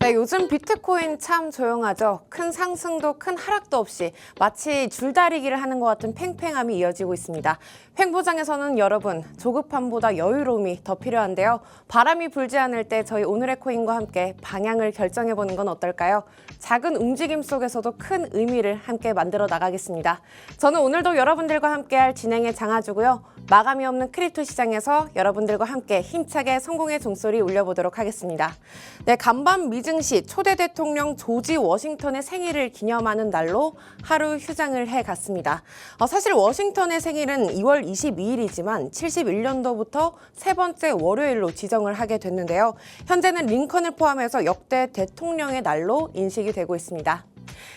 네, 요즘 비트코인 참 조용하죠. 큰 상승도 큰 하락도 없이 마치 줄다리기를 하는 것 같은 팽팽함이 이어지고 있습니다. 횡보장에서는 여러분, 조급함보다 여유로움이 더 필요한데요. 바람이 불지 않을 때 저희 오늘의 코인과 함께 방향을 결정해보는 건 어떨까요? 작은 움직임 속에서도 큰 의미를 함께 만들어 나가겠습니다. 저는 오늘도 여러분들과 함께할 진행의 장하주고요. 마감이 없는 크립토 시장에서 여러분들과 함께 힘차게 성공의 종소리 울려보도록 하겠습니다. 네, 간밤 미증시 초대 대통령 조지 워싱턴의 생일을 기념하는 날로 하루 휴장을 해갔습니다. 사실 워싱턴의 생일은 2월 22일이지만 71년도부터 세 번째 월요일로 지정을 하게 됐는데요. 현재는 링컨을 포함해서 역대 대통령의 날로 인식이 되고 있습니다.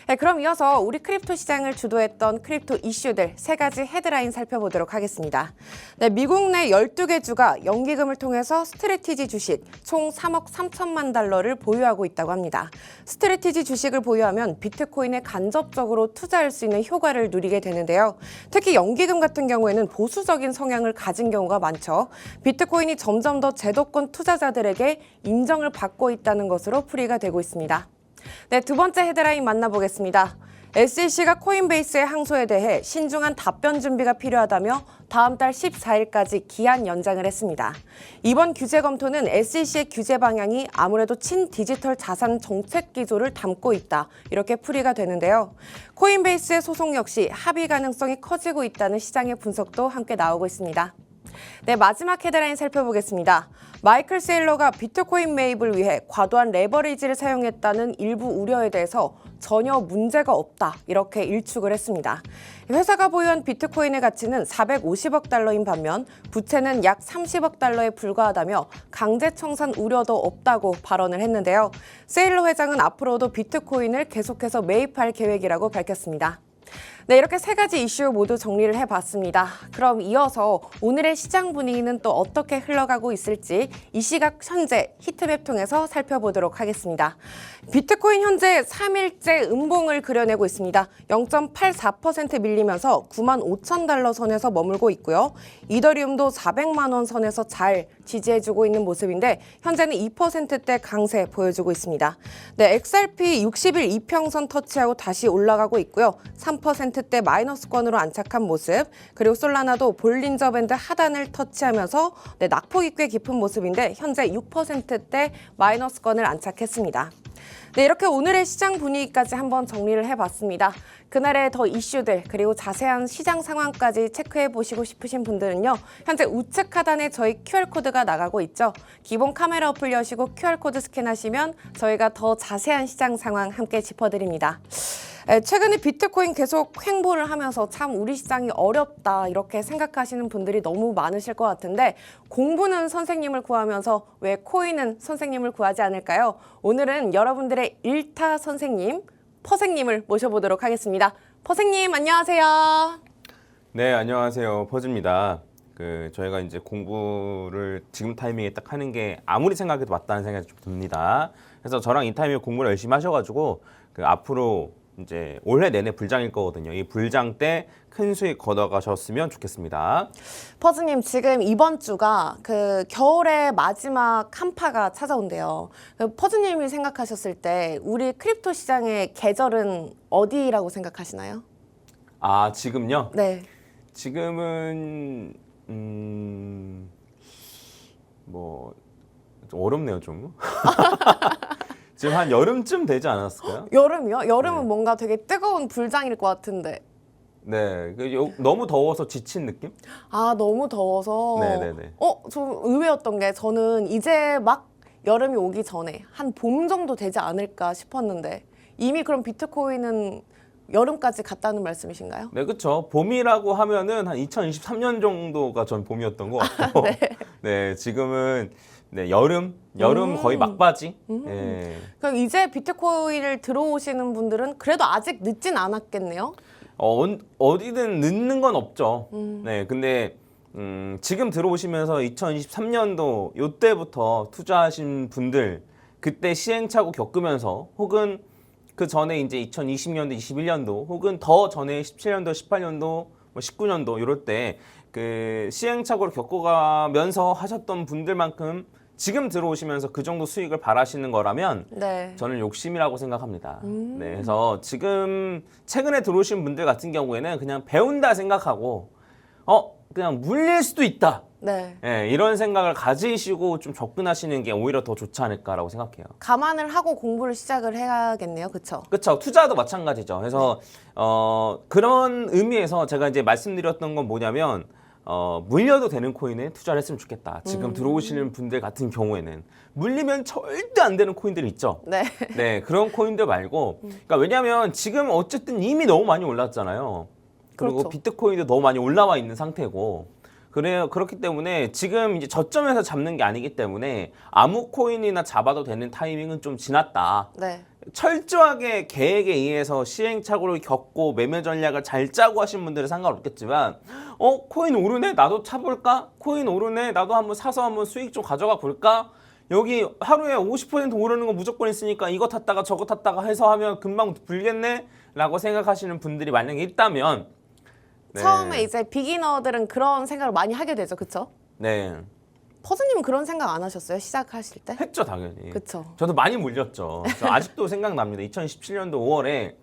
네, 그럼 이어서 우리 크립토 시장을 주도했던 크립토 이슈들 세 가지 헤드라인 살펴보도록 하겠습니다. 네, 미국 내 12개 주가 연기금을 통해서 스트래티지 주식 총 3억 3천만 달러를 보유하고 있다고 합니다. 스트래티지 주식을 보유하면 비트코인에 간접적으로 투자할 수 있는 효과를 누리게 되는데요. 특히 연기금 같은 경우에는 보수적인 성향을 가진 경우가 많죠. 비트코인이 점점 더 제도권 투자자들에게 인정을 받고 있다는 것으로 풀이가 되고 있습니다. 네, 두 번째 헤드라인 만나보겠습니다. SEC가 코인베이스의 항소에 대해 신중한 답변 준비가 필요하다며 다음 달 14일까지 기한 연장을 했습니다. 이번 규제 검토는 SEC의 규제 방향이 아무래도 친디지털 자산 정책 기조를 담고 있다. 이렇게 풀이가 되는데요. 코인베이스의 소송 역시 합의 가능성이 커지고 있다는 시장의 분석도 함께 나오고 있습니다. 네, 마지막 헤드라인 살펴보겠습니다. 마이클 세일러가 비트코인 매입을 위해 과도한 레버리지를 사용했다는 일부 우려에 대해서 전혀 문제가 없다, 이렇게 일축을 했습니다. 회사가 보유한 비트코인의 가치는 450억 달러인 반면 부채는 약 30억 달러에 불과하다며 강제 청산 우려도 없다고 발언을 했는데요. 세일러 회장은 앞으로도 비트코인을 계속해서 매입할 계획이라고 밝혔습니다. 네, 이렇게 세 가지 이슈 모두 정리를 해봤습니다. 그럼 이어서 오늘의 시장 분위기는 또 어떻게 흘러가고 있을지 이 시각 현재 히트맵 통해서 살펴보도록 하겠습니다. 비트코인 현재 3일째 음봉을 그려내고 있습니다. 0.84% 밀리면서 9만 5천 달러 선에서 머물고 있고요. 이더리움도 400만 원 선에서 잘 지지해주고 있는 모습인데 현재는 2%대 강세 보여주고 있습니다. 네, XRP 60일 이평선 터치하고 다시 올라가고 있고요. 3%대 마이너스권으로 안착한 모습, 그리고 솔라나도 볼린저 밴드 하단을 터치하면서 낙폭이 꽤 깊은 모습인데 현재 6%대 마이너스권을 안착했습니다. 네, 이렇게 오늘의 시장 분위기까지 한번 정리를 해봤습니다. 그날의 더 이슈들 그리고 자세한 시장 상황까지 체크해보시고 싶으신 분들은요. 현재 우측 하단에 저희 QR코드가 나가고 있죠. 기본 카메라 어플 여시고 QR코드 스캔하시면 저희가 더 자세한 시장 상황 함께 짚어드립니다. 최근에 비트코인 계속 횡보를 하면서 참 우리 시장이 어렵다 이렇게 생각하시는 분들이 너무 많으실 것 같은데 공부는 선생님을 구하면서 왜 코인은 선생님을 구하지 않을까요? 오늘은 여러분들의 일타 선생님, 퍼생님을 모셔보도록 하겠습니다. 퍼생님 안녕하세요. 네, 안녕하세요. 퍼즈입니다. 저희가 이제 공부를 지금 타이밍에 딱 하는 게 아무리 생각해도 맞다는 생각이 좀 듭니다. 그래서 저랑 이 타이밍에 공부를 열심히 하셔가지고 앞으로 이제 올해 내내 불장일 거거든요. 이 불장 때 큰 수익 걷어가셨으면 좋겠습니다. 퍼즈님 지금 이번 주가 겨울의 마지막 한파가 찾아온대요. 퍼즈님이 생각하셨을 때 우리 크립토 시장의 계절은 어디라고 생각하시나요? 아, 지금요? 네. 지금은 좀 어렵네요, 좀. 지금 한 여름쯤 되지 않았을까요? 여름이요? 여름은 네. 뭔가 되게 뜨거운 불장일 것 같은데. 네, 너무 더워서 지친 느낌? 아, 너무 더워서. 네네네. 좀 의외였던 게 저는 이제 막 여름이 오기 전에 한 봄 정도 되지 않을까 싶었는데 이미 그럼 비트코인은 여름까지 갔다는 말씀이신가요? 네, 그렇죠. 봄이라고 하면은 한 2023년 정도가 전 봄이었던 것 같고, 네, 지금은 네, 여름 거의 막바지. 네. 그럼 이제 비트코인을 들어오시는 분들은 그래도 아직 늦진 않았겠네요? 어디든 늦는 건 없죠. 네, 근데 지금 들어오시면서 2023년도 요때부터 투자하신 분들 그때 시행착오 겪으면서 혹은 그 전에 이제 2020년도, 21년도 혹은 더 전에 17년도, 18년도, 19년도 이럴 때 시행착오를 겪어가면서 하셨던 분들만큼 지금 들어오시면서 그 정도 수익을 바라시는 거라면 네. 저는 욕심이라고 생각합니다. 네, 그래서 지금 최근에 들어오신 분들 같은 경우에는 그냥 배운다 생각하고 그냥 물릴 수도 있다. 네. 네, 이런 생각을 가지시고 좀 접근하시는 게 오히려 더 좋지 않을까라고 생각해요. 감안을 하고 공부를 시작을 해야겠네요. 그렇죠? 그렇죠. 투자도 마찬가지죠. 그래서 그런 의미에서 제가 이제 말씀드렸던 건 뭐냐면 물려도 되는 코인에 투자를 했으면 좋겠다. 지금 들어오시는 분들 같은 경우에는 물리면 절대 안 되는 코인들 있죠. 네. 네, 그런 코인들 말고. 그러니까 왜냐하면 지금 어쨌든 이미 너무 많이 올랐잖아요. 그리고 그렇죠. 비트코인도 너무 많이 올라와 있는 상태고. 그렇기 때문에 지금 이제 저점에서 잡는 게 아니기 때문에 아무 코인이나 잡아도 되는 타이밍은 좀 지났다. 네. 철저하게 계획에 의해서 시행착오를 겪고 매매 전략을 잘 짜고 하신 분들은 상관없겠지만 코인 오르네 나도 차볼까? 코인 오르네 나도 한번 사서 한번 수익 좀 가져가 볼까? 여기 하루에 50% 오르는 거 무조건 있으니까 이거 탔다가 저거 탔다가 해서 하면 금방 불겠네? 라고 생각하시는 분들이 만약에 있다면 네. 처음에 이제 비기너들은 그런 생각을 많이 하게 되죠. 그렇죠? 네, 퍼즈님은 그런 생각 안 하셨어요? 시작하실 때? 했죠 당연히. 그쵸. 저도 많이 물렸죠. 저 아직도 생각납니다. 2017년도 5월에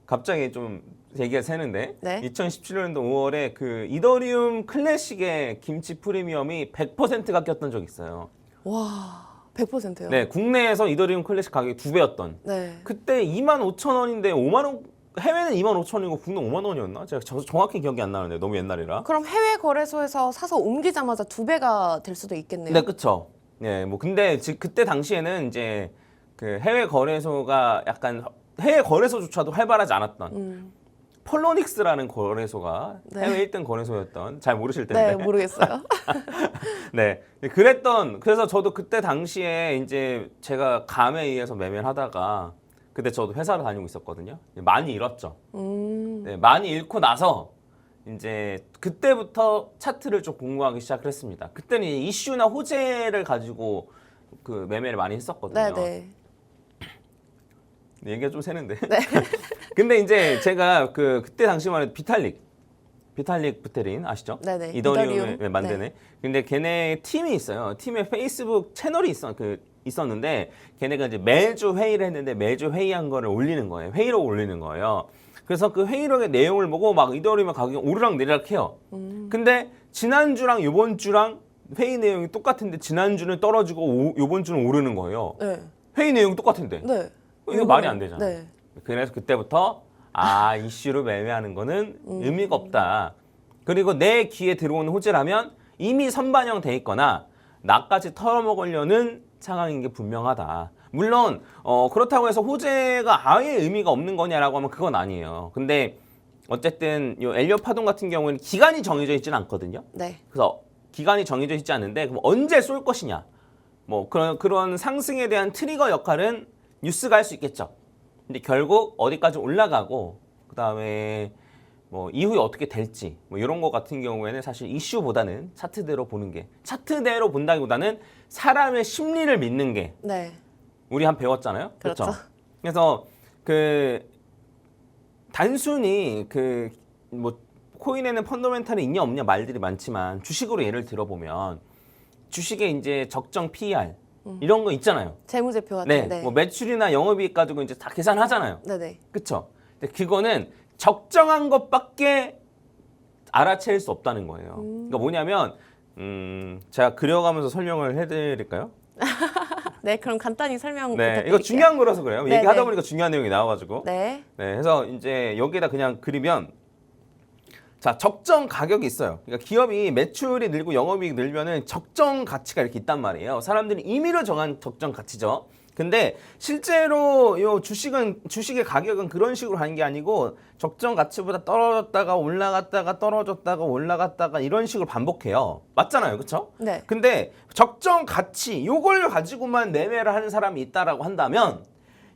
갑자기 좀 얘기가 새는데 네. 2017년도 5월에 그 이더리움 클래식의 김치 프리미엄이 100%가 꼈던 적이 있어요. 와, 100%요? 네, 국내에서 이더리움 클래식 가격이 2배였던. 네. 그때 25,000원인데 5만 원, 해외는 25,000원이고 국내 5만 원이었나? 제가 정확히 기억이 안 나는데 너무 옛날이라. 그럼 해외 거래소에서 사서 옮기자마자 2배가 될 수도 있겠네요. 네, 그쵸. 네, 뭐 근데 그때 당시에는 이제 그 해외 거래소가 약간 해외 거래소조차도 활발하지 않았던 폴로닉스라는 거래소가 네. 해외 1등 거래소였던 잘 모르실 텐데. 네, 모르겠어요. 네, 그래서 저도 그때 당시에 이제 제가 감에 의해서 매매를 하다가 그때 저도 회사를 다니고 있었거든요. 많이 잃었죠. 네, 많이 잃고 나서 이제 그때부터 차트를 좀 공부하기 시작을 했습니다. 그때는 이슈나 호재를 가지고 그 매매를 많이 했었거든요. 네, 네. 얘기가 좀 새는데. 네. 근데 이제 제가 그때 당시만 해도 비탈릭 부테린 아시죠? 네네. 이더리움을 이더리움. 만드네. 네. 근데 걔네 팀이 있어요. 팀에 페이스북 채널이 있었는데 걔네가 이제 매주 회의를 했는데 매주 회의한 거를 올리는 거예요. 회의록 올리는 거예요. 그래서 그 회의록의 내용을 보고 막 이더리움 가격이 오르락내리락 해요. 근데 지난주랑 이번 주랑 회의 내용이 똑같은데 지난주는 떨어지고 이번 주는 오르는 거예요. 네. 회의 내용이 똑같은데. 네. 이거 말이 안 되잖아요. 네. 그래서 그때부터 이슈로 매매하는 거는 의미가 없다. 그리고 내 귀에 들어오는 호재라면 이미 선반영 돼 있거나 나까지 털어먹으려는 상황인 게 분명하다. 물론 그렇다고 해서 호재가 아예 의미가 없는 거냐라고 하면 그건 아니에요. 근데 어쨌든 요 엘리엇 파동 같은 경우에는 기간이 정해져 있지는 않거든요. 네. 그래서 기간이 정해져 있지 않은데 그럼 언제 쏠 것이냐. 뭐 그런 상승에 대한 트리거 역할은 뉴스가 할 수 있겠죠. 근데 결국 어디까지 올라가고 그다음에 뭐 이후에 어떻게 될지 뭐 이런 거 같은 경우에는 사실 이슈보다는 차트대로 보는 게 차트대로 본다기보다는 사람의 심리를 믿는 게 네. 우리 한 배웠잖아요. 그렇죠. 그래서 단순히 뭐 코인에는 펀더멘탈이 있냐 없냐 말들이 많지만 주식으로 예를 들어보면 주식에 이제 적정 PER 이런 거 있잖아요. 재무제표 같은 네, 네. 뭐 매출이나 영업이익 가지고 이제 다 계산하잖아요. 네네. 그쵸? 근데 그거는 적정한 것밖에 알아챌 수 없다는 거예요. 그러니까 뭐냐면 제가 그려가면서 설명을 해드릴까요? 네, 그럼 간단히 설명 네, 부탁드릴게요. 이거 중요한 거라서 그래요. 네, 얘기하다 네. 보니까 중요한 내용이 나와가지고. 네. 네, 그래서 이제 여기에다 그냥 그리면 자, 적정 가격이 있어요. 그러니까 기업이 매출이 늘고 영업이익이 늘면은 적정 가치가 이렇게 있단 말이에요. 사람들이 임의로 정한 적정 가치죠. 근데 실제로 요 주식의 가격은 그런 식으로 하는 게 아니고 적정 가치보다 떨어졌다가 올라갔다가 떨어졌다가 올라갔다가 이런 식으로 반복해요. 맞잖아요. 그렇죠? 네. 근데 적정 가치 요걸 가지고만 매매를 하는 사람이 있다라고 한다면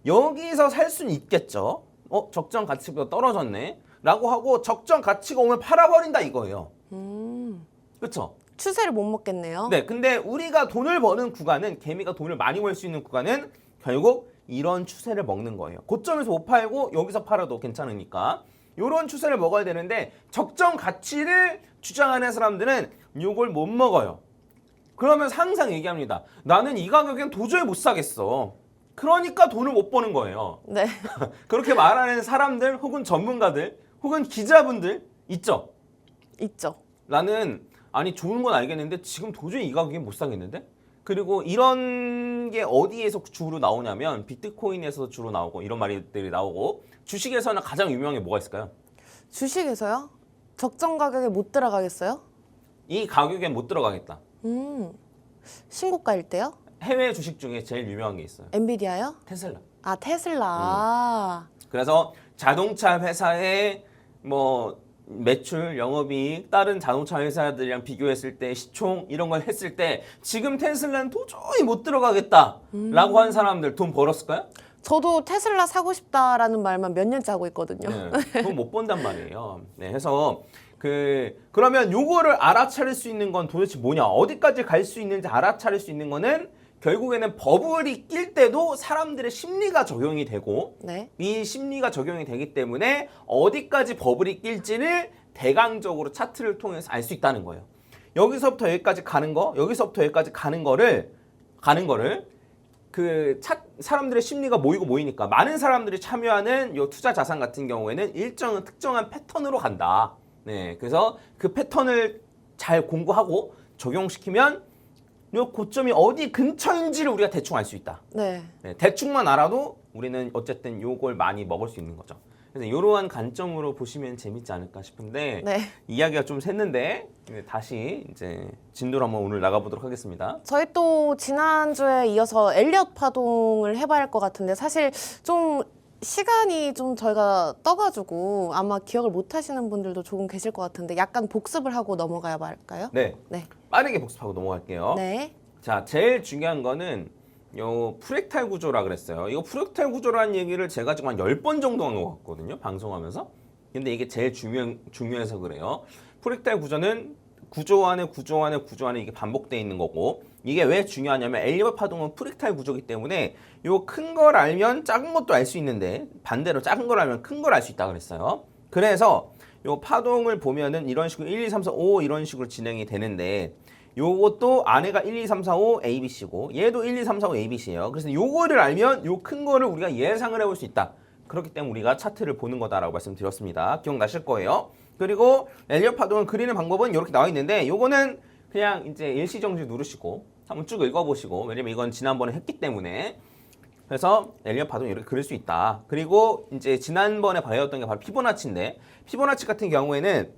여기서 살 수는 있겠죠. 적정 가치보다 떨어졌네. 라고 하고 적정 가치가 오면 팔아버린다 이거예요. 그렇죠? 추세를 못 먹겠네요. 네, 근데 우리가 돈을 버는 구간은 개미가 돈을 많이 벌 수 있는 구간은 결국 이런 추세를 먹는 거예요. 고점에서 못 팔고 여기서 팔아도 괜찮으니까 이런 추세를 먹어야 되는데 적정 가치를 주장하는 사람들은 이걸 못 먹어요. 그러면서 항상 얘기합니다. 나는 이 가격엔 도저히 못 사겠어. 그러니까 돈을 못 버는 거예요. 네. 그렇게 말하는 사람들 혹은 전문가들 혹은 기자분들 있죠. 있죠. 나는 아니 좋은 건 알겠는데 지금 도저히 이 가격엔 못 사겠는데? 그리고 이런 게 어디에서 주로 나오냐면 비트코인에서 주로 나오고 이런 말들이 나오고 주식에서는 가장 유명한 게 뭐가 있을까요? 주식에서요? 적정 가격에 못 들어가겠어요? 이 가격엔 못 들어가겠다. 신고가일 때요? 해외 주식 중에 제일 유명한 게 있어요. 엔비디아요? 테슬라. 아, 테슬라. 그래서 자동차 회사의 뭐 매출, 영업이익, 다른 자동차 회사들이랑 비교했을 때 시총 이런 걸 했을 때 지금 테슬라는 도저히 못 들어가겠다라고 한 사람들 돈 벌었을까요? 저도 테슬라 사고 싶다라는 말만 몇 년째 하고 있거든요. 네, 돈 못 번단 말이에요. 네, 해서 그러면 요거를 알아차릴 수 있는 건 도대체 뭐냐? 어디까지 갈 수 있는지 알아차릴 수 있는 거는 결국에는 버블이 낄 때도 사람들의 심리가 적용이 되고 네. 이 심리가 적용이 되기 때문에 어디까지 버블이 낄지를 대강적으로 차트를 통해서 알 수 있다는 거예요. 여기서부터 여기까지 가는 거, 여기서부터 여기까지 가는 거를 사람들의 심리가 모이고 모이니까 많은 사람들이 참여하는 요 투자 자산 같은 경우에는 일정한 특정한 패턴으로 간다. 네, 그래서 그 패턴을 잘 공부하고 적용시키면 요 고점이 어디 근처인지를 우리가 대충 알 수 있다. 네. 네, 대충만 알아도 우리는 어쨌든 요걸 많이 먹을 수 있는 거죠. 그래서 이러한 관점으로 보시면 재밌지 않을까 싶은데 네. 이야기가 좀 샜는데 다시 이제 진도를 한번 오늘 나가보도록 하겠습니다. 저희 또 지난주에 이어서 엘리엇 파동을 해봐야 할 것 같은데 사실 좀 시간이 좀 저희가 떠가지고 아마 기억을 못 하시는 분들도 조금 계실 것 같은데 약간 복습을 하고 넘어가야 할까요? 네, 네. 빠르게 복습하고 넘어갈게요. 네. 자, 제일 중요한 거는 요 프랙탈 구조라 그랬어요. 이거 프랙탈 구조라는 얘기를 제가 지금 한 10번 정도 한 것 같거든요. 방송하면서. 근데 이게 제일 중요해서 그래요. 프랙탈 구조는 구조 안에 이게 반복되어 있는 거고 이게 왜 중요하냐면 엘리엇 파동은 프랙탈 구조이기 때문에 요 큰 걸 알면 작은 것도 알 수 있는데 반대로 작은 걸 알면 큰 걸 알 수 있다 그랬어요. 그래서 요 파동을 보면은 이런 식으로 1, 2, 3, 4, 5 이런 식으로 진행이 되는데 요것도 안에가 1, 2, 3, 4, 5 ABC고 얘도 1, 2, 3, 4, 5 ABC예요. 그래서 요거를 알면 요 큰 거를 우리가 예상을 해볼 수 있다. 그렇기 때문에 우리가 차트를 보는 거다라고 말씀드렸습니다. 기억나실 거예요. 그리고 엘리엇 파동을 그리는 방법은 이렇게 나와 있는데 요거는 그냥 이제 일시정지 누르시고 한번 쭉 읽어보시고 왜냐면 이건 지난번에 했기 때문에 그래서 엘리엇 파동 이렇게 그릴 수 있다. 그리고 이제 지난번에 배웠던 게 바로 피보나치인데 피보나치 같은 경우에는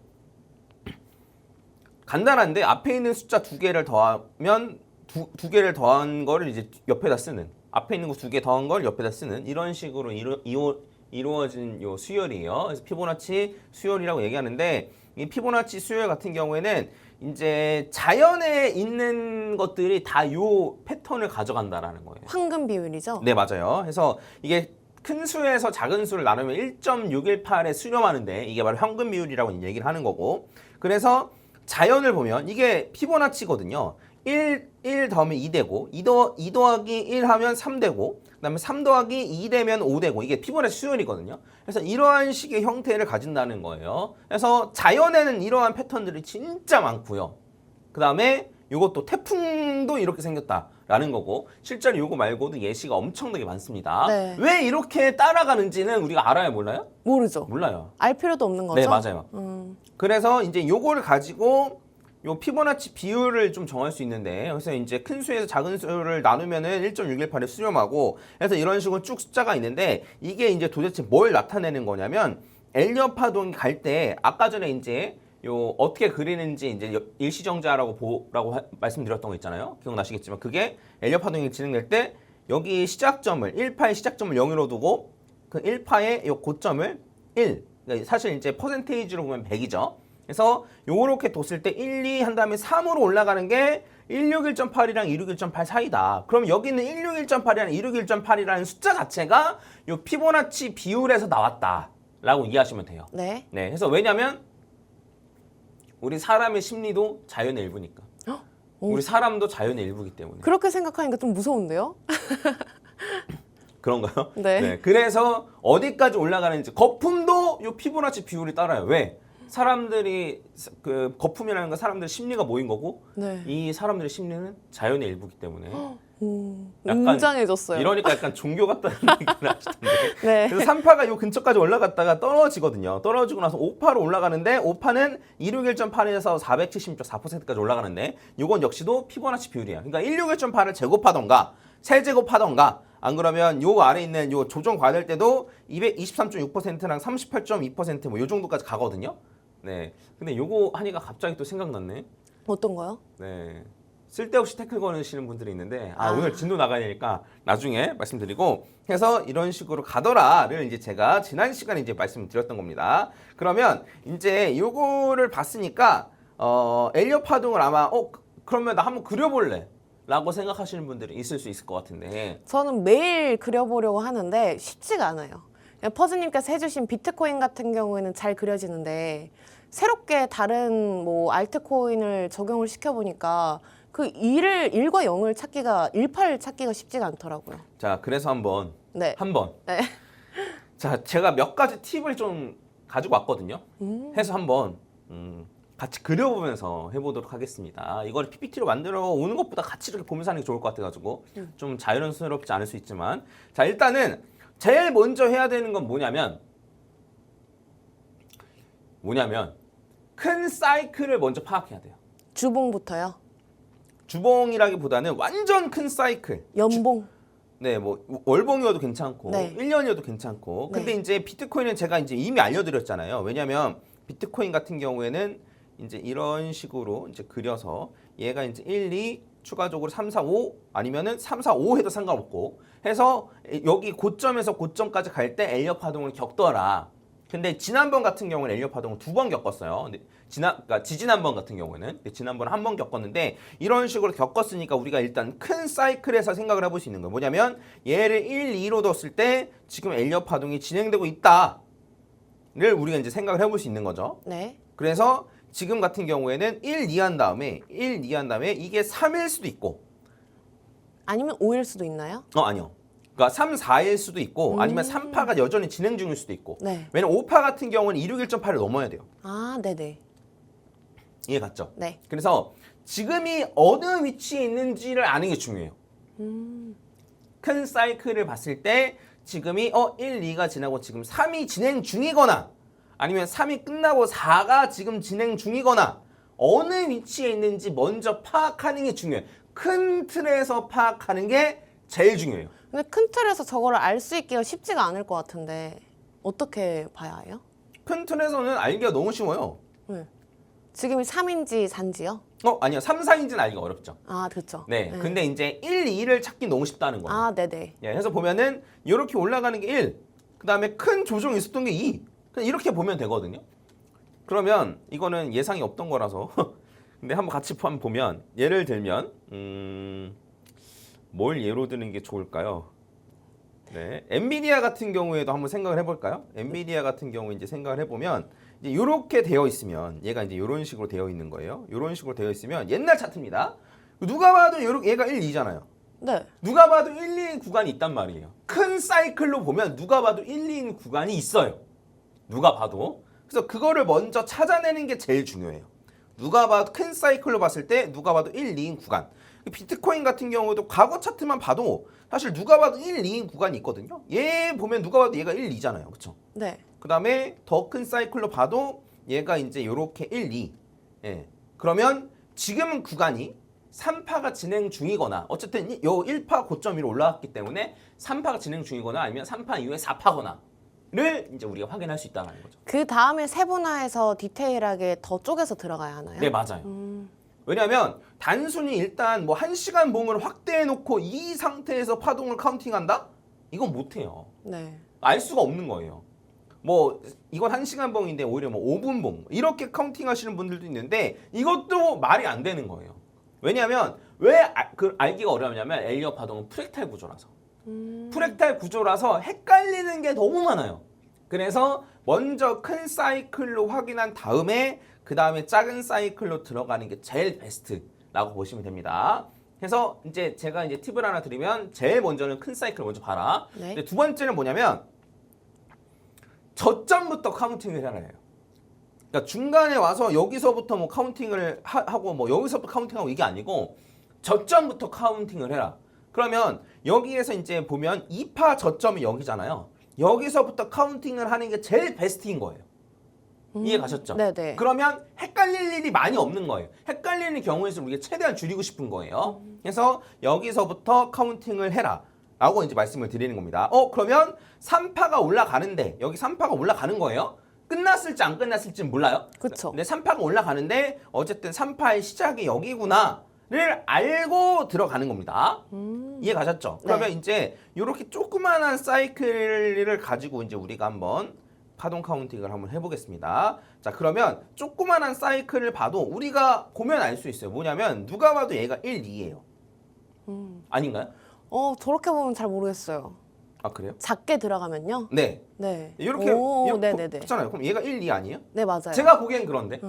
간단한데 앞에 있는 숫자 두 개를 더하면 두 개를 더한 거를 이제 옆에다 쓰는 앞에 있는 거 두 개 더한 걸 옆에다 쓰는 이런 식으로 이루어진 요 수열이에요. 그래서 피보나치 수열이라고 얘기하는데 이 피보나치 수열 같은 경우에는 이제 자연에 있는 것들이 다 요 패턴을 가져간다라는 거예요. 황금 비율이죠? 네, 맞아요. 그래서 이게 큰 수에서 작은 수를 나누면 1.618에 수렴하는데 이게 바로 현금 비율이라고 얘기를 하는 거고 그래서 자연을 보면 이게 피보나치거든요. 1 더하면 2되고 2 더하기 1 하면 3되고 그다음에 3 더하기 2 되면 5되고 이게 피보나치 수열이거든요. 그래서 이러한 식의 형태를 가진다는 거예요. 그래서 자연에는 이러한 패턴들이 진짜 많고요. 그다음에 이것도 태풍도 이렇게 생겼다라는 거고 실제로 이거 말고도 예시가 엄청나게 많습니다. 네. 왜 이렇게 따라가는지는 우리가 알아요, 몰라요? 모르죠. 몰라요. 알 필요도 없는 거죠? 네, 맞아요. 그래서 이제 요거를 가지고 요 피보나치 비율을 좀 정할 수 있는데 그래서 이제 큰 수에서 작은 수를 나누면은 1.618에 수렴하고 그래서 이런 식으로 쭉 숫자가 있는데 이게 이제 도대체 뭘 나타내는 거냐면 엘리엇 파동이 갈 때 아까 전에 이제 요 어떻게 그리는지 이제 일시정지하라고 말씀드렸던 거 있잖아요. 기억나시겠지만 그게 엘리엇 파동이 진행될 때 여기 시작점을 1파의 시작점을 0으로 두고 그 1파의 요 고점을 1 그러니까 사실 이제 퍼센테이지로 보면 100이죠. 그래서 요렇게 뒀을 때 1, 2 한 다음에 3으로 올라가는 게 161.8이랑 261.8 사이다. 그럼 여기 있는 161.8이랑 261.8이라는 숫자 자체가 요 피보나치 비율에서 나왔다라고 이해하시면 돼요. 네. 네. 그래서 왜냐면 우리 사람의 심리도 자연의 일부니까. 우리 사람도 자연의 일부이기 때문에. 그렇게 생각하니까 좀 무서운데요? 그런가요? 네. 그래서 어디까지 올라가는지 거품도 요 피보나치 비율이 따라요. 왜? 사람들이 그 거품이라는 건 사람들 심리가 모인 거고 네. 이 사람들의 심리는 자연의 일부기 때문에 약간 웅장해졌어요. 이러니까 약간 종교 같다는 얘기를 하시던데. 네. 그래서 3파가 요 근처까지 올라갔다가 떨어지거든요. 떨어지고 나서 5파로 올라가는데 5파는 261.8에서 476.4%까지 올라가는데 이건 역시도 피보나치 비율이에요. 그러니까 161.8을 제곱하던가 세제곱하던가 안 그러면 요 아래 있는 요 조정 과될 때도 223.6%랑 38.2%뭐 요 정도까지 가거든요. 네. 근데 요거 하니까 갑자기 또 생각났네. 어떤 거요? 네. 쓸데없이 태클 거시는 분들이 있는데 오늘 진도 나가야 되니까 나중에 말씀드리고 해서 이런 식으로 가더라를 이제 제가 지난 시간에 이제 말씀드렸던 겁니다. 그러면 이제 요거를 봤으니까 엘리엇 파동을 아마 그러면 나 한번 그려볼래 라고 생각하시는 분들이 있을 수 있을 것 같은데 저는 매일 그려보려고 하는데 쉽지가 않아요. 퍼즈님께서 해주신 비트코인 같은 경우에는 잘 그려지는데 새롭게 다른 뭐 알트코인을 적용을 시켜보니까 그 1과 0을 찾기가 18을 찾기가 쉽지가 않더라고요. 자 그래서 한번 네. 네. 자 제가 몇 가지 팁을 좀 가지고 왔거든요. 해서 한번 같이 그려보면서 해보도록 하겠습니다. 이걸 PPT로 만들어 오는 것보다 같이 이렇게 보면서 하는 게 좋을 것 같아가지고 좀 자연스럽지 않을 수 있지만 자 일단은 제일 먼저 해야 되는 건 뭐냐면 큰 사이클을 먼저 파악해야 돼요. 주봉부터요? 주봉이라기보다는 완전 큰 사이클. 연봉? 네, 뭐 월봉이어도 괜찮고 네. 1년이어도 괜찮고. 근데 네. 이제 비트코인은 제가 이제 이미 알려드렸잖아요. 왜냐하면 비트코인 같은 경우에는 이제 이런 식으로 이제 그려서 얘가 이제 1, 2 추가적으로 3, 4, 5 아니면은 3, 4, 5 해도 상관없고 해서 여기 고점에서 고점까지 갈 때 엘리엇 파동을 겪더라. 근데 지난번 같은 경우는 엘리엇 파동을 2번 겪었어요. 근데 그러니까 지지난번 같은 경우는 지난번 한 번 겪었는데 이런 식으로 겪었으니까 우리가 일단 큰 사이클에서 생각을 해볼 수 있는 거예요. 뭐냐면 얘를 1, 2로 뒀을 때 지금 엘리엇 파동이 진행되고 있다를 우리가 이제 생각을 해볼 수 있는 거죠. 네. 그래서 지금 같은 경우에는 1, 2 한 다음에 이게 3일 수도 있고 아니면 5일 수도 있나요? 아니요. 그러니까 3, 4일 수도 있고 아니면 3파가 여전히 진행 중일 수도 있고 네. 왜냐면 5파 같은 경우는 261.8을 넘어야 돼요. 아, 네네. 이해 갔죠? 네. 그래서 지금이 어느 위치에 있는지를 아는 게 중요해요. 큰 사이클을 봤을 때 지금이 1, 2가 지나고 지금 3이 진행 중이거나 아니면 3이 끝나고 4가 지금 진행 중이거나 어느 위치에 있는지 먼저 파악하는 게 중요해요. 큰 틀에서 파악하는 게 제일 중요해요. 근데 큰 틀에서 저거를 알 수 있기가 쉽지가 않을 것 같은데 어떻게 봐야 해요? 큰 틀에서는 알기가 너무 쉬워요. 네. 지금이 3인지 4인지요? 아니요. 3, 4인지는 알기가 어렵죠. 아, 그렇죠. 네. 근데 이제 1, 2를 찾기 너무 쉽다는 거예요. 아, 네네. 예, 해서 보면은 이렇게 올라가는 게 1, 그 다음에 큰 조정이 있었던 게 2. 그냥 이렇게 보면 되거든요. 그러면 이거는 예상이 없던 거라서 근데 한번 같이 한번 보면 예를 들면 뭘 예로 드는 게 좋을까요? 네, 엔비디아 같은 경우에도 한번 생각을 해볼까요? 엔비디아 같은 경우에 이제 생각을 해보면 이제 이렇게 되어 있으면 얘가 이제 이런 식으로 되어 있는 거예요. 이런 식으로 되어 있으면 옛날 차트입니다. 누가 봐도 얘가 1, 2잖아요. 네. 누가 봐도 1, 2인 구간이 있단 말이에요. 큰 사이클로 보면 누가 봐도 1, 2인 구간이 있어요. 누가 봐도. 그래서 그거를 먼저 찾아내는 게 제일 중요해요. 누가 봐도 큰 사이클로 봤을 때 누가 봐도 1, 2인 구간. 비트코인 같은 경우도 과거 차트만 봐도 사실 누가 봐도 1, 2인 구간이 있거든요. 얘 보면 누가 봐도 얘가 1, 2잖아요. 그렇죠? 네. 그다음에 더 큰 사이클로 봐도 얘가 이제 요렇게 1, 2. 예. 그러면 지금은 구간이 3파가 진행 중이거나 어쨌든 요 1파 고점 위로 올라왔기 때문에 3파가 진행 중이거나 아니면 3파 이후에 4파거나를 이제 우리가 확인할 수 있다는 거죠. 그 다음에 세분화해서 디테일하게 더 쪼개서 들어가야 하나요? 네, 맞아요. 왜냐하면 단순히 일단 뭐 1시간 봉을 확대해 놓고 이 상태에서 파동을 카운팅한다? 이건 못 해요. 네. 알 수가 없는 거예요. 뭐 이건 1시간 봉인데 오히려 뭐 5분 봉 이렇게 카운팅 하시는 분들도 있는데 이것도 말이 안 되는 거예요. 왜냐하면 왜 알기가 어려우냐면 엘리엇 파동은 프랙탈 구조라서. 프랙탈 구조라서 헷갈리는 게 너무 많아요. 그래서 먼저 큰 사이클로 확인한 다음에 그 다음에 작은 사이클로 들어가는 게 제일 베스트라고 보시면 됩니다. 그래서 이제 제가 이제 팁을 하나 드리면 제일 먼저는 큰 사이클을 먼저 봐라. 네. 근데 두 번째는 뭐냐면 저점부터 카운팅을 해라 해요. 그러니까 중간에 와서 여기서부터 뭐 카운팅을 하고 뭐 여기서부터 카운팅하고 이게 아니고 저점부터 카운팅을 해라. 그러면 여기에서 이제 보면 2파 저점이 여기잖아요. 여기서부터 카운팅을 하는 게 제일 베스트인 거예요. 이해 가셨죠? 네네. 그러면 헷갈릴 일이 많이 없는 거예요. 헷갈리는 경우에서 우리가 최대한 줄이고 싶은 거예요. 그래서 여기서부터 카운팅을 해라 라고 이제 말씀을 드리는 겁니다. 그러면 3파가 올라가는데 여기 3파가 올라가는 거예요. 끝났을지 안 끝났을지는 몰라요. 그쵸. 근데 3파가 올라가는데 어쨌든 3파의 시작이 여기구나를 알고 들어가는 겁니다. 이해 가셨죠? 그러면 이제 이렇게 조그만한 사이클을 가지고 이제 우리가 한번 파동 카운팅을 한번 해보겠습니다. 자, 그러면 조그만한 사이클을 봐도 우리가 보면 알 수 있어요. 뭐냐면 누가 봐도 얘가 1, 2예요. 아닌가요? 저렇게 보면 잘 모르겠어요. 아, 그래요? 작게 들어가면요? 네. 네. 이렇게 네네네. 그렇잖아요. 그럼 얘가 1, 2 아니에요? 네, 맞아요. 제가 보기엔 그런데.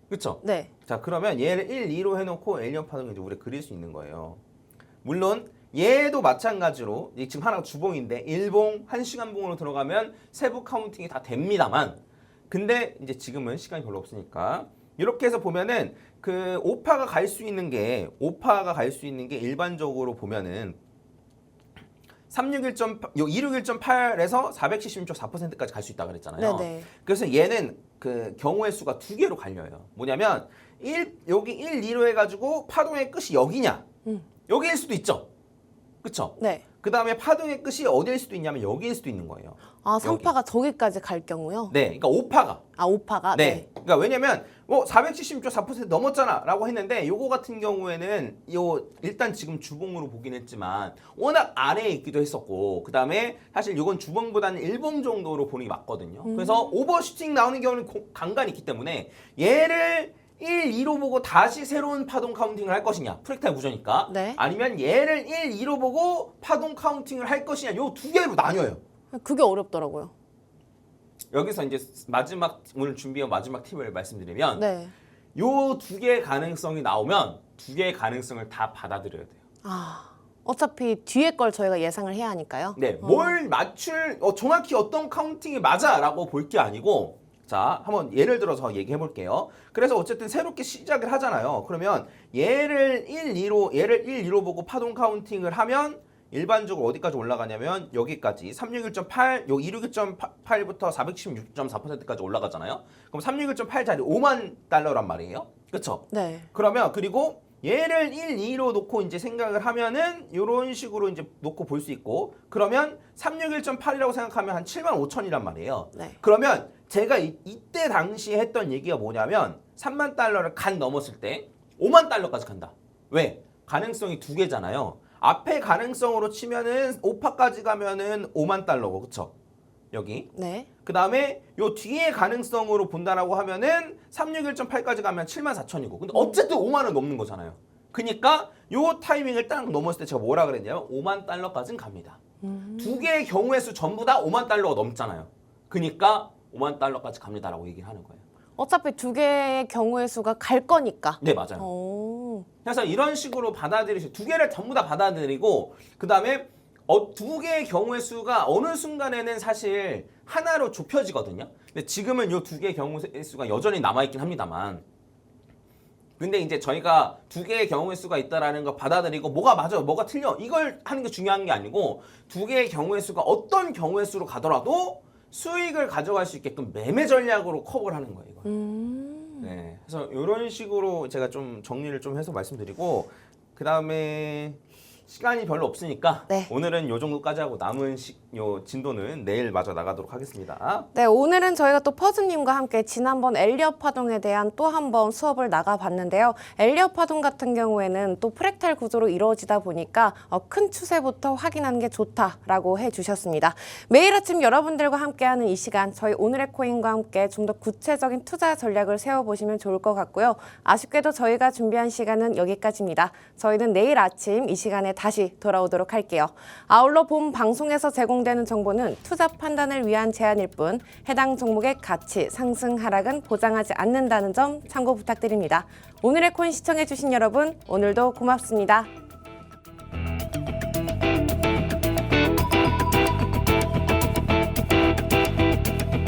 그렇죠? 네. 자, 그러면 얘를 1, 2로 해놓고 에일리언 파동을 이제 우리가 그릴 수 있는 거예요. 물론 얘도 마찬가지로 지금 하나가 주봉인데 1봉, 1시간 봉으로 들어가면 세부 카운팅이 다 됩니다만 근데 이제 지금은 시간이 별로 없으니까 이렇게 해서 보면은 그 5파가 갈 수 있는 게 일반적으로 보면은 261.8에서 476.4%까지 갈 수 있다고 그랬잖아요. 네네. 그래서 얘는 그 경우의 수가 두 개로 갈려요. 뭐냐면 여기 1, 2로 해가지고 파동의 끝이 여기냐? 여기일 수도 있죠. 그쵸? 네. 그 다음에 파동의 끝이 어디일 수도 있냐면 여기일 수도 있는 거예요. 아, 여기. 3파가 저기까지 갈 경우요? 네, 그러니까 5파가. 아, 5파가? 네. 그러니까 왜냐면 476.4% 넘었잖아 라고 했는데 요거 같은 경우에는 일단 지금 주봉으로 보긴 했지만 워낙 아래에 있기도 했었고 그 다음에 사실 요건 주봉보다는 일봉 정도로 보는 게 맞거든요. 그래서 오버슈팅 나오는 경우는 간간이 있기 때문에 얘를 1, 2로 보고 다시 새로운 파동 카운팅을 할 것이냐 프랙탈 구조니까 네. 아니면 얘를 1, 2로 보고 파동 카운팅을 할 것이냐 요 두 개로 나뉘어요. 그게 어렵더라고요. 여기서 이제 오늘 준비한 마지막 팁을 말씀드리면 네. 요 두 개의 가능성이 나오면 두 개의 가능성을 다 받아들여야 돼요. 아, 어차피 뒤에 걸 저희가 예상을 해야 하니까요. 네, 뭘 정확히 어떤 카운팅이 맞아라고 볼 게 아니고 자, 한번 예를 들어서 얘기해 볼게요. 그래서 어쨌든 새롭게 시작을 하잖아요. 그러면 얘를 1, 2로 보고 파동 카운팅을 하면 일반적으로 어디까지 올라가냐면 여기까지 361.8, 요 261.8부터 416.4%까지 올라가잖아요. 그럼 361.8 자리 5만 달러란 말이에요. 그렇죠? 네. 그러면 그리고 얘를 1, 2로 놓고 이제 생각을 하면은 이런 식으로 이제 놓고 볼 수 있고 그러면 361.8이라고 생각하면 한 7만 5천이란 말이에요. 네. 그러면 제가 이때 당시에 했던 얘기가 뭐냐면 3만 달러를 간 넘었을 때 5만 달러까지 간다. 왜? 가능성이 두 개잖아요. 앞에 가능성으로 치면은 5파까지 가면은 5만 달러고 그쵸? 여기. 네. 그 다음에 요 뒤에 가능성으로 본다라고 하면은 361.8까지 가면 7만 4천이고 근데 어쨌든 5만 원 넘는 거잖아요. 그러니까 요 타이밍을 딱 넘었을 때 제가 뭐라 그랬냐면 5만 달러까지는 갑니다. 두 개의 경우의 수 전부 다 5만 달러가 넘잖아요. 그러니까 5만 달러까지 갑니다라고 얘기를 하는 거예요. 어차피 두 개의 경우의 수가 갈 거니까. 네, 맞아요. 그래서 이런 식으로 두 개를 전부 다 받아들이고 그 다음에 두 개의 경우의 수가 어느 순간에는 사실 하나로 좁혀지거든요. 근데 지금은 이 두 개의 경우의 수가 여전히 남아있긴 합니다만 근데 이제 저희가 두 개의 경우의 수가 있다라는 걸 받아들이고 뭐가 맞아, 뭐가 틀려 이걸 하는 게 중요한 게 아니고 두 개의 경우의 수가 어떤 경우의 수로 가더라도 수익을 가져갈 수 있게끔 매매 전략으로 커버를 하는 거예요. 이걸. 네, 그래서 이런 식으로 제가 좀 정리를 좀 해서 말씀드리고 그 다음에 시간이 별로 없으니까 네. 오늘은 요 정도까지 하고 남은 요 진도는 내일 마저 나가도록 하겠습니다. 네, 오늘은 저희가 또 퍼즈님과 함께 지난번 엘리엇 파동에 대한 또 한 번 수업을 나가봤는데요. 엘리엇 파동 같은 경우에는 또 프랙탈 구조로 이루어지다 보니까 큰 추세부터 확인하는 게 좋다라고 해주셨습니다. 매일 아침 여러분들과 함께하는 이 시간, 저희 오늘의 코인과 함께 좀 더 구체적인 투자 전략을 세워보시면 좋을 것 같고요. 아쉽게도 저희가 준비한 시간은 여기까지입니다. 저희는 내일 아침 이 시간에 다시 돌아오도록 할게요. 아울러 본 방송에서 제공되는 정보는 투자 판단을 위한 제안일 뿐 해당 종목의 가치, 상승, 하락은 보장하지 않는다는 점 참고 부탁드립니다. 오늘의 코인 시청해주신 여러분, 오늘도 고맙습니다.